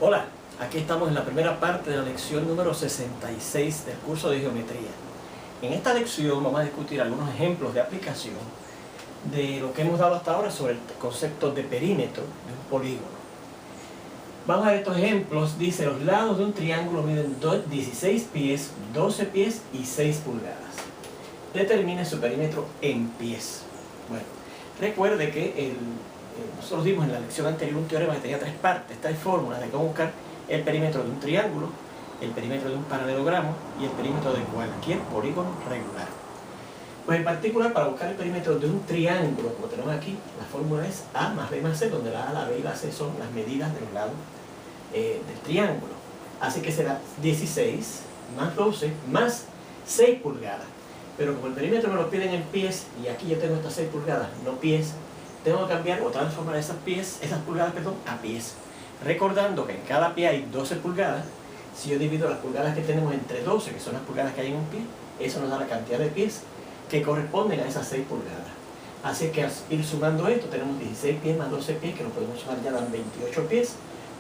Hola, aquí estamos en la primera parte de la lección número 66 del curso de geometría. En esta lección vamos a discutir algunos ejemplos de aplicación de lo que hemos dado hasta ahora sobre el concepto de perímetro de un polígono. Vamos a ver estos ejemplos. Dice, los lados de un triángulo miden 16 pies, 12 pies y 6 pulgadas. Determine su perímetro en pies. Bueno, recuerde que nosotros vimos en la lección anterior un teorema que tenía tres partes, tres fórmulas de cómo buscar el perímetro de un triángulo, el perímetro de un paralelogramo y el perímetro de cualquier polígono regular. Pues en particular, para buscar el perímetro de un triángulo, como tenemos aquí, la fórmula es A más B más C, donde la A, la B y la C son las medidas de los lados del triángulo. Así que será 16 más 12 más 6 pulgadas. Pero como el perímetro me lo piden en pies, y aquí yo tengo estas 6 pulgadas, no pies, tengo que cambiar o transformar esas pulgadas a pies. Recordando que en cada pie hay 12 pulgadas, si yo divido las pulgadas que tenemos entre 12, que son las pulgadas que hay en un pie, eso nos da la cantidad de pies que corresponden a esas 6 pulgadas. Así que al ir sumando esto, tenemos 16 pies más 12 pies, que lo podemos sumar ya dan 28 pies,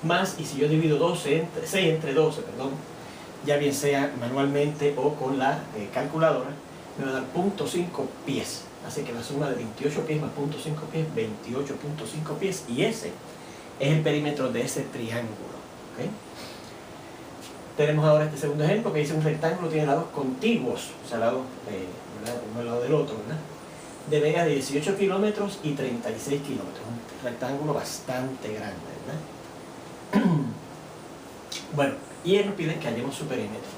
más, y si yo divido 6 entre 12, ya bien sea manualmente o con la calculadora, me va a dar 0.5 pies. Así que la suma de 28 pies más 0.5 pies, 28.5 pies, y ese es el perímetro de ese triángulo. ¿Okay? Tenemos ahora este segundo ejemplo que dice un rectángulo tiene lados contiguos, o sea, lados uno al lado del otro, ¿verdad? De medidas de 18 kilómetros y 36 kilómetros. Un rectángulo bastante grande, ¿verdad? Bueno, y él nos pide que hallemos su perímetro.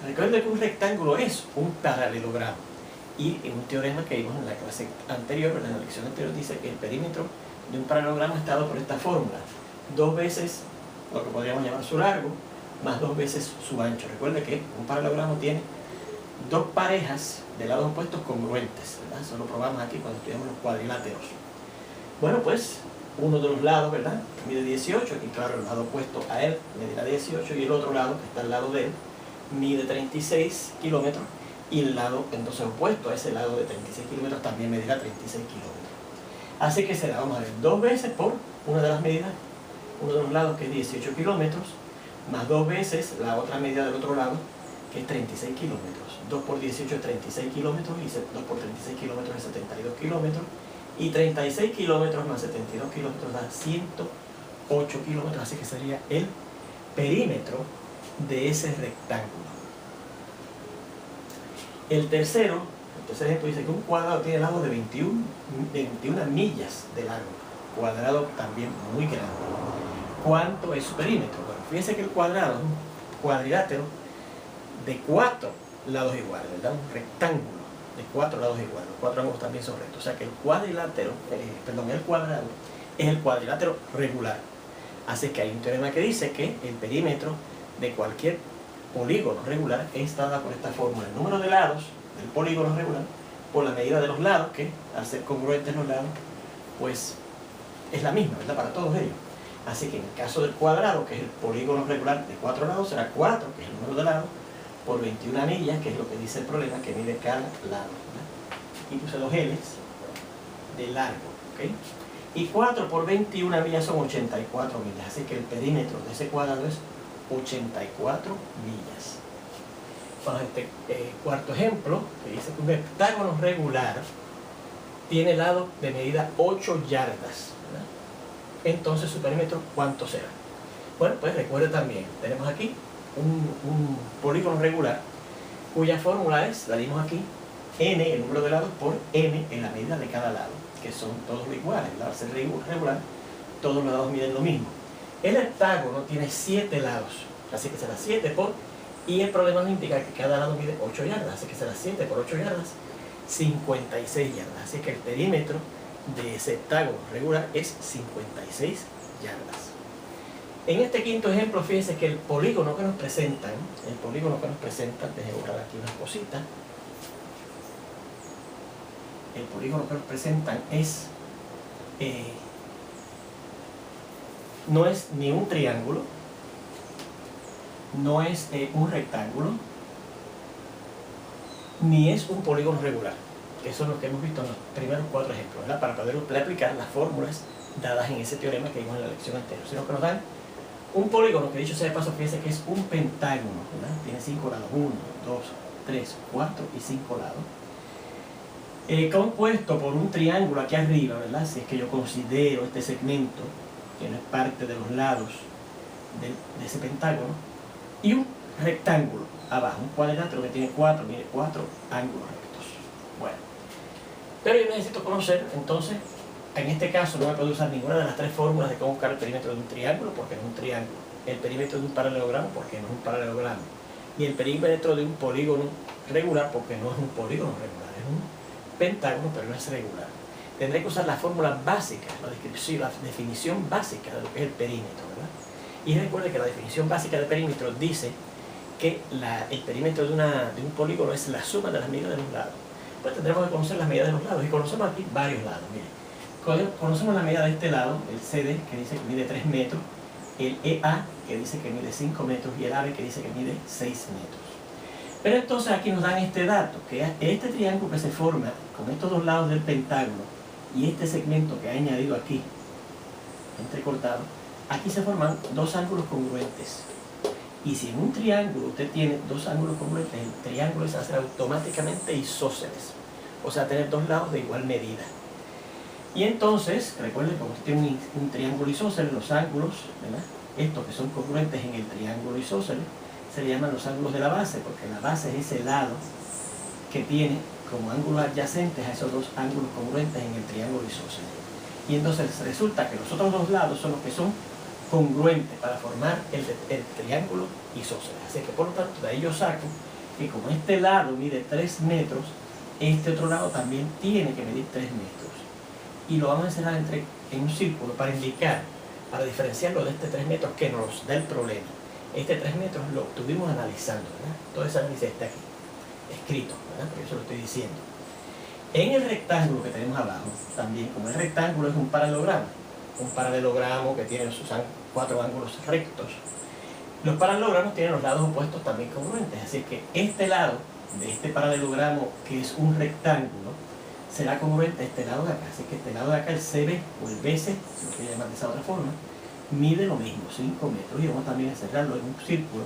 Recuerden que un rectángulo es un paralelogramo. Y en un teorema que vimos en la clase anterior, en la lección anterior, dice que el perímetro de un paralelogramo está dado por esta fórmula: 2 veces lo que podríamos llamar su largo, más 2 veces su ancho. Recuerde que un paralelogramo tiene dos parejas de lados opuestos congruentes, ¿verdad? Eso lo probamos aquí cuando estudiamos los cuadriláteros. Bueno, pues uno de los lados, ¿verdad?, mide 18, y claro, el lado opuesto a él medirá 18, y el otro lado, que está al lado de él, mide 36 kilómetros, y el lado entonces opuesto a ese lado de 36 kilómetros también medirá 36 kilómetros. Así que será, vamos a ver, 2 veces por una de las medidas, uno de los lados, que es 18 kilómetros, más 2 veces la otra medida del otro lado, que es 36 kilómetros. 2 por 18 es 36 kilómetros, y 2 por 36 kilómetros es 72 kilómetros, y 36 kilómetros más 72 kilómetros da 108 kilómetros, así que sería el perímetro de ese rectángulo. El tercer ejemplo dice que un cuadrado tiene lados de 21 millas de largo, cuadrado también muy grande. ¿Cuánto es su perímetro? Bueno, fíjense que el cuadrado es un cuadrilátero de 4 lados iguales, ¿verdad? Un rectángulo de 4 lados iguales. Los 4 ángulos también son rectos. O sea que el cuadrilátero, el cuadrado es el cuadrilátero regular. Así que hay un teorema que dice que el perímetro de cualquier polígono regular es dada por esta fórmula: el número de lados del polígono regular por la medida de los lados, que al ser congruentes los lados, pues es la misma, ¿verdad?, para todos ellos. Así que en el caso del cuadrado, que es el polígono regular de 4 lados, será 4, que es el número de lados, por 21 millas, que es lo que dice el problema, que mide cada lado, ¿verdad? Y puse 2 L's de largo, ¿ok? Y 4 por 21 millas son 84 millas, así que el perímetro de ese cuadrado es 84 millas. Vamos a este cuarto ejemplo, que dice que un hectágono regular tiene lado de medida 8 yardas, ¿verdad? Entonces su perímetro, ¿cuánto será? Bueno, pues recuerde también, tenemos aquí un polígono regular cuya fórmula es, la dimos aquí, n, el número de lados, por m en la medida de cada lado, que son todos iguales, ¿verdad? Al ser regular, todos los lados miden lo mismo. El hectágono tiene 7 lados, así que será 7 por, y el problema nos indica que cada lado mide 8 yardas, así que será 7 por 8 yardas, 56 yardas. Así que el perímetro de ese hectágono regular es 56 yardas. En este quinto ejemplo, fíjense que el polígono que nos presentan, déjenme borrar aquí unas cositas. El polígono que nos presentan es no es ni un triángulo, no es un rectángulo, ni es un polígono regular. Eso es lo que hemos visto en los primeros 4 ejemplos, ¿verdad?, para poder aplicar las fórmulas dadas en ese teorema que vimos en la lección anterior, sino que nos dan Un polígono, que dicho sea de paso, fíjense que es un pentágono, ¿verdad? Tiene 5 lados, 1, 2, 3, 4 y 5 lados. Compuesto por un triángulo aquí arriba, ¿verdad? Si es que yo considero este segmento, que no es parte de los lados de ese pentágono, y un rectángulo abajo, un cuadrilátero que tiene 4 ángulos rectos. Bueno, pero yo necesito conocer, entonces, en este caso no me puedo usar ninguna de las tres fórmulas de cómo buscar el perímetro de un triángulo, porque no es un triángulo, el perímetro de un paralelogramo, porque no es un paralelogramo, y el perímetro de un polígono regular, porque no es un polígono regular, es un pentágono, pero no es regular. Tendré que usar la fórmula básica, la descripción, la definición básica de lo que es el perímetro, ¿verdad? Y recuerde que la definición básica de perímetro dice que el perímetro de un polígono es la suma de las medidas de los lados. Pues tendremos que conocer las medidas de los lados, y conocemos aquí varios lados. Miren, conocemos la medida de este lado, el CD, que dice que mide 3 metros, el EA, que dice que mide 5 metros, y el AB, que dice que mide 6 metros. Pero entonces aquí nos dan este dato, que este triángulo que se forma con estos dos lados del pentágono y este segmento que ha añadido aquí, entrecortado, aquí se forman dos ángulos congruentes. Y si en un triángulo usted tiene dos ángulos congruentes, el triángulo se hace automáticamente isósceles, o sea, tener dos lados de igual medida. Y entonces, recuerden, como usted tiene un triángulo isósceles, los ángulos, ¿verdad?, estos que son congruentes en el triángulo isósceles, se le llaman los ángulos de la base, porque la base es ese lado que tiene como ángulos adyacentes a esos dos ángulos congruentes en el triángulo isósceles. Y entonces resulta que los otros dos lados son los que son congruentes para formar el triángulo isósceles. Así que por lo tanto, de ahí yo saco que como este lado mide 3 metros, este otro lado también tiene que medir 3 metros. Y lo vamos a encerrar en un círculo para indicar, para diferenciarlo de este 3 metros que nos da el problema. Este 3 metros lo estuvimos analizando, ¿verdad? Todo ese análisis está aquí, escrito, ¿verdad? Porque yo se lo estoy diciendo. En el rectángulo que tenemos abajo, también, como el rectángulo es un paralelogramo que tiene sus 4 ángulos rectos, los paralelogramos tienen los lados opuestos también congruentes, así que este lado de este paralelogramo, que es un rectángulo, será congruente a este lado de acá, así que este lado de acá, el CB o el BC, si lo quiero llamar de esa otra forma, mide lo mismo, 5 metros, y vamos también a cerrarlo en un círculo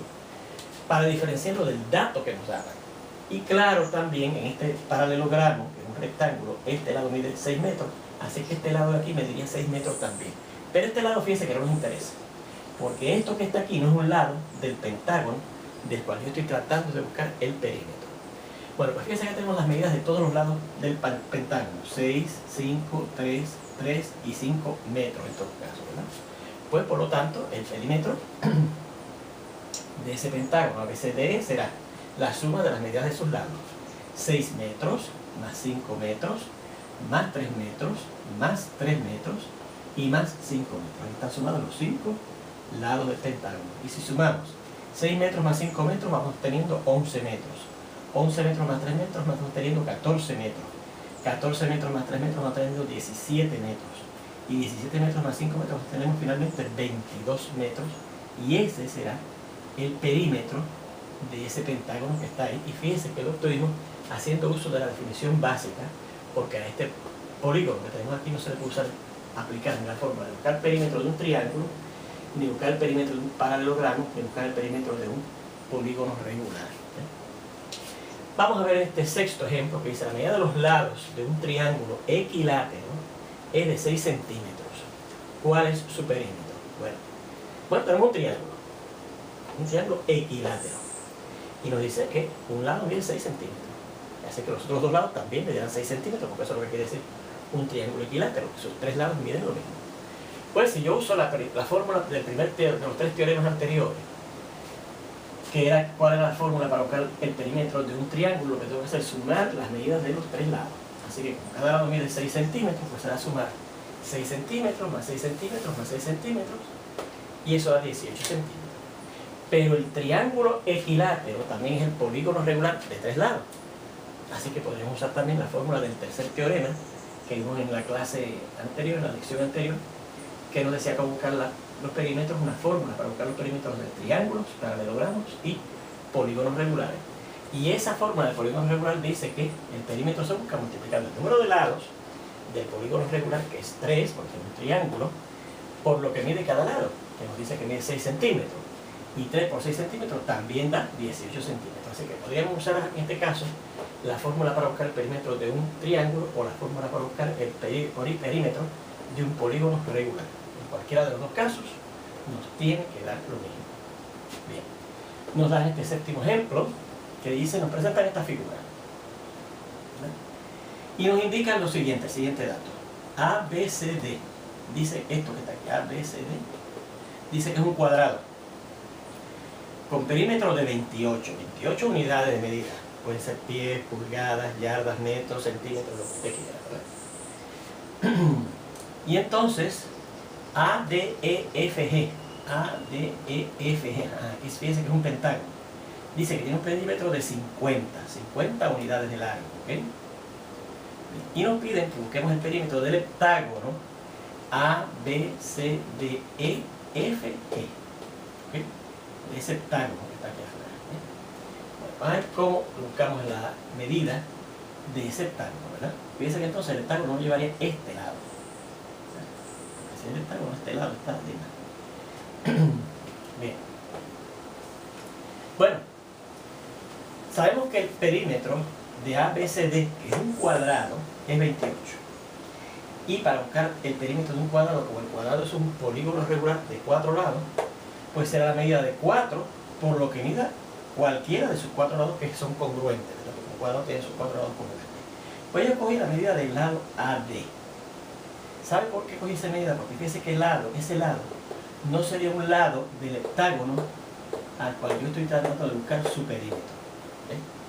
para diferenciarlo del dato que nos daban. Y claro, también en este paralelogramo, que es un rectángulo, este lado mide 6 metros, así que este lado de aquí mediría 6 metros también. Pero este lado, fíjense que no nos interesa, porque esto que está aquí no es un lado del pentágono del cual yo estoy tratando de buscar el perímetro. Bueno, pues fíjense que tenemos las medidas de todos los lados del pentágono, 6, 5, 3, 3 y 5 metros en todo caso, ¿verdad? Pues por lo tanto, el perímetro de ese pentágono ABCDE será la suma de las medidas de sus lados. 6 metros más 5 metros más 3 metros más 3 metros y más 5 metros. Ahí están sumados los 5 lados del pentágono. Y si sumamos 6 metros más 5 metros, vamos teniendo 11 metros. 11 metros más 3 metros, vamos teniendo 14 metros. 14 metros más 3 metros, vamos teniendo 17 metros. Y 17 metros más 5 metros tenemos finalmente 22 metros, y ese será el perímetro de ese pentágono que está ahí. Y fíjense que lo estuvimos haciendo uso de la definición básica, porque a este polígono que tenemos aquí no se le puede aplicar en la forma de buscar el perímetro de un triángulo, ni buscar el perímetro de un paralelogramo, ni buscar el perímetro de un polígono regular. Vamos a ver este sexto ejemplo que dice: la medida de los lados de un triángulo equilátero es de 6 centímetros. ¿Cuál es su perímetro? Bueno, tenemos un triángulo equilátero, y nos dice que un lado mide 6 centímetros. Así que los otros dos lados también medirán 6 centímetros, porque eso es lo que quiere decir un triángulo equilátero, que sus 3 lados miden lo mismo. Pues si yo uso la fórmula de los 3 teoremas anteriores, que era cuál era la fórmula para buscar el perímetro de un triángulo, lo que tengo que hacer es sumar las medidas de los 3 lados. Así que como cada lado mide 6 centímetros, pues será sumar 6 centímetros más 6 centímetros más 6 centímetros, y eso da 18 centímetros. Pero el triángulo equilátero también es el polígono regular de 3 lados. Así que podríamos usar también la fórmula del tercer teorema que vimos en la clase anterior, en la lección anterior, que nos decía cómo buscar los perímetros, una fórmula para buscar los perímetros de triángulos, paralelogramos y polígonos regulares. Y esa fórmula del polígono regular dice que el perímetro se busca multiplicando el número de lados del polígono regular, que es 3, porque es un triángulo, por lo que mide cada lado, que nos dice que mide 6 centímetros. Y 3 por 6 centímetros también da 18 centímetros. Así que podríamos usar en este caso la fórmula para buscar el perímetro de un triángulo o la fórmula para buscar el perímetro de un polígono regular. En cualquiera de los dos casos nos tiene que dar lo mismo. Bien, nos dan este séptimo ejemplo que dice, nos presentan esta figura. Y nos indican lo siguiente, el siguiente dato. ABCD, dice esto que está aquí, ABCD, dice que es un cuadrado con perímetro de 28 unidades de medida. Pueden ser pies, pulgadas, yardas, metros, centímetros, lo que usted quiera, ¿verdad? Y entonces, ADEFG, aquí fíjense que es un pentágono. Dice que tiene un perímetro de 50 unidades de largo, ¿ok? Y nos piden que busquemos el perímetro del heptágono ABCDEFG, ¿ok? Ese heptágono que está aquí afuera. Bueno, vamos a ver cómo buscamos la medida de ese heptágono, ¿verdad? Fíjense que entonces el heptágono llevaría este lado. Porque si el heptágono este lado está arriba. Bien. Bueno, sabemos que el perímetro de ABCD, que es un cuadrado, es 28. Y para buscar el perímetro de un cuadrado, como el cuadrado es un polígono regular de 4 lados, pues será la medida de 4 por lo que mida cualquiera de sus 4 lados que son congruentes, ¿verdad? Porque un cuadrado tiene sus 4 lados congruentes. Pues yo cogí la medida del lado AD. ¿Sabe por qué cogí esa medida? Porque fíjese que ese lado, no sería un lado del heptágono al cual yo estoy tratando de buscar su perímetro.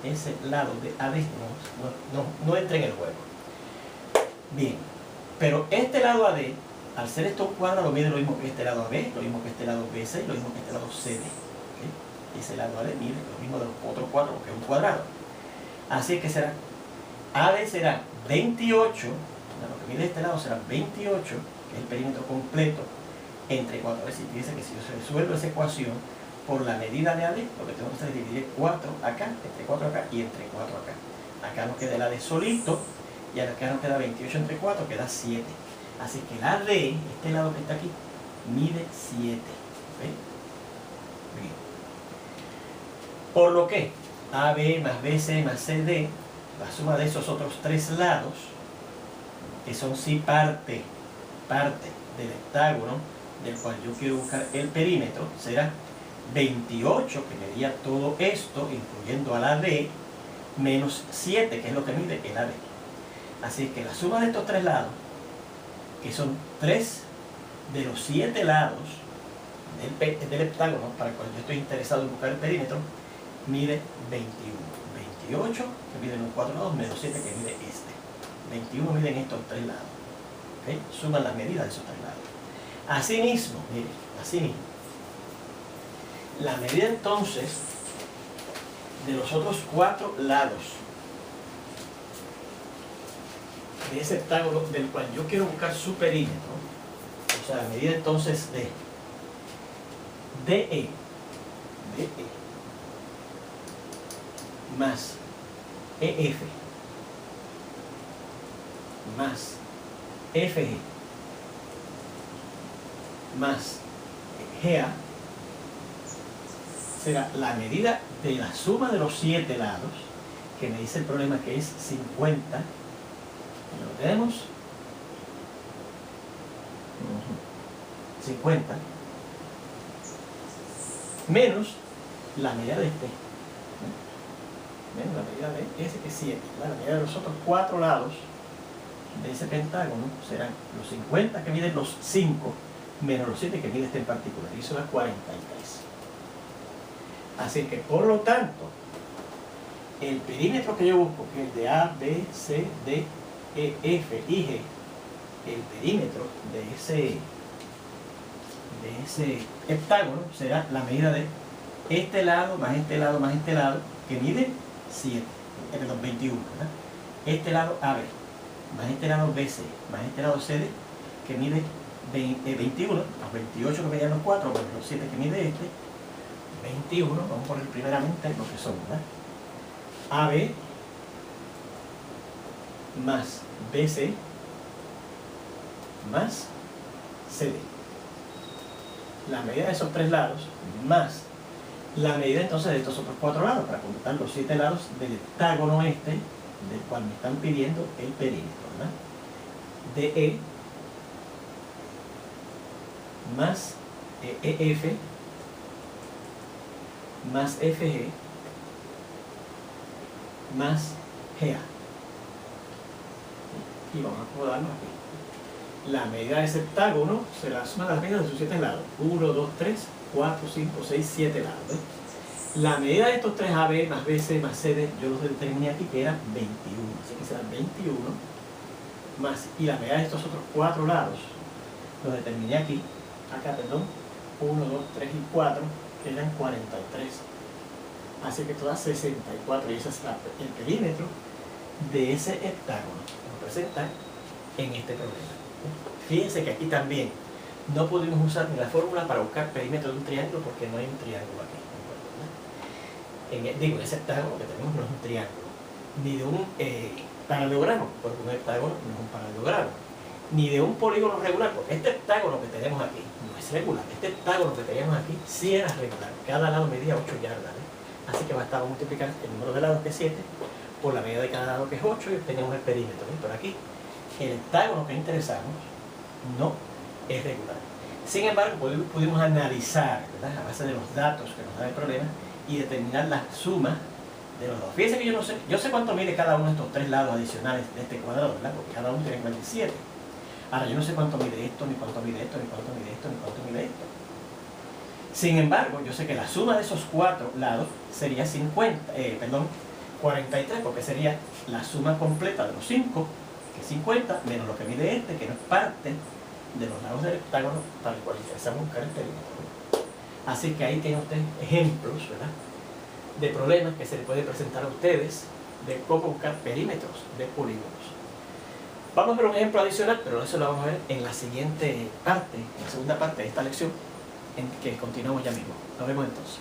Ese lado de AD no entra en el juego. Bien, pero este lado AD, al ser esto un cuadrado, mide lo mismo que este lado AB, lo mismo que este lado BC, lo mismo que este lado CD. ¿Okay? Ese lado AD mide lo mismo de los otros cuadros, porque es un cuadrado. Así que será, AD será 28, lo que mide este lado será 28, que es el perímetro completo, entre 4. A ver si dice que si yo resuelvo esa ecuación por la medida de AD, lo que tengo que hacer es dividir 4 acá, entre 4 acá y entre 4 acá. Acá nos queda el AD solito, y acá nos queda 28 entre 4, queda 7. Así que el AD, este lado que está aquí, mide 7. ¿Okay? Bien. Por lo que AB más BC más CD, la suma de esos otros 3 lados, que son sí parte del hectágono del cual yo quiero buscar el perímetro, será 28, que medía todo esto, incluyendo al AD, menos 7, que es lo que mide el AD. Así que la suma de estos 3 lados, que son 3 de los 7 lados del heptágono para el cual yo estoy interesado en buscar el perímetro, mide 21. 28, que mide los 4 lados, menos 7, que mide este. 21 miden estos 3 lados. ¿Okay? Suman las medidas de esos 3 lados. Asimismo, miren, asimismo, la medida entonces de los otros 4 lados de ese hectágono del cual yo quiero buscar su perímetro, o sea, la medida entonces de DE más EF más FG más GA será la medida de la suma de los 7 lados, que me dice el problema que es 50. Lo tenemos 50 menos la medida de este, menos la medida de ese que es 7. La medida de los otros 4 lados de ese pentágono serán los 50 que miden los 5 menos los 7 que mide este en particular, y eso da 43. Así que por lo tanto el perímetro que yo busco, que es el de A, B, C, D, E, F y G, el perímetro de ese heptágono será la medida de este lado más este lado más este lado, que mide 7, perdón, 21, ¿verdad? Este lado AB más este lado BC más este lado CD, que mide 21, los 28 que medían los 4, más los 7 que mide este, 21, vamos a poner primeramente lo que son, ¿verdad? AB más BC más CD. la medida de esos 3 lados más la medida entonces de estos otros 4 lados, para completar los 7 lados del hectágono este, del cual me están pidiendo el perímetro, ¿verdad? DE más EF más FG más GA. Y vamos a acomodarnos aquí. La medida de ese hectágono se la suma las medidas de sus 7 lados. 1, 2, 3, 4, 5, 6, 7 lados. ¿Ves? La medida de estos 3 AB más BC más CD, yo los determiné aquí que era 21. Así que serán 21 más. Y la medida de estos otros 4 lados, los determiné aquí, acá, perdón, 1, 2, 3 y 4, que eran 43. Así que esto da 64. Y ese es el perímetro de ese hectágono que nos presenta en este problema. Fíjense que aquí también no pudimos usar ni la fórmula para buscar perímetro de un triángulo porque no hay un triángulo aquí. En ese hectágono que tenemos no es un triángulo, ni de un paralelogramo, porque un hectágono no es un paralelogramo, ni de un polígono regular, porque este hectágono que tenemos aquí no es regular. Este hectágono que teníamos aquí sí era regular, cada lado medía 8 yardas, así que bastaba multiplicar el número de lados que es 7 por la medida de cada lado que es 8 y obtenemos el perímetro. Pero aquí el hectágono que interesamos no es regular. Sin embargo, pudimos analizar, ¿verdad?, a base de los datos que nos da el problema y determinar la suma de los dos. Fíjense que yo sé cuánto mide cada uno de estos 3 lados adicionales de este cuadrado, ¿verdad?, porque cada uno tiene 47. Ahora, yo no sé cuánto mide esto, ni cuánto mide esto, ni cuánto mide esto, ni cuánto mide esto. Sin embargo, yo sé que la suma de esos 4 lados sería 43, porque sería la suma completa de los 5, que es 50, menos lo que mide este, que no es parte de los lados del hectágono para el cual interesamos buscar el perímetro. Así que ahí tienen ustedes ejemplos, ¿verdad?, de problemas que se les puede presentar a ustedes de cómo buscar perímetros de polígonos. Vamos a ver un ejemplo adicional, pero eso lo vamos a ver en la siguiente parte, en la segunda parte de esta lección, en que continuamos ya mismo. Nos vemos entonces.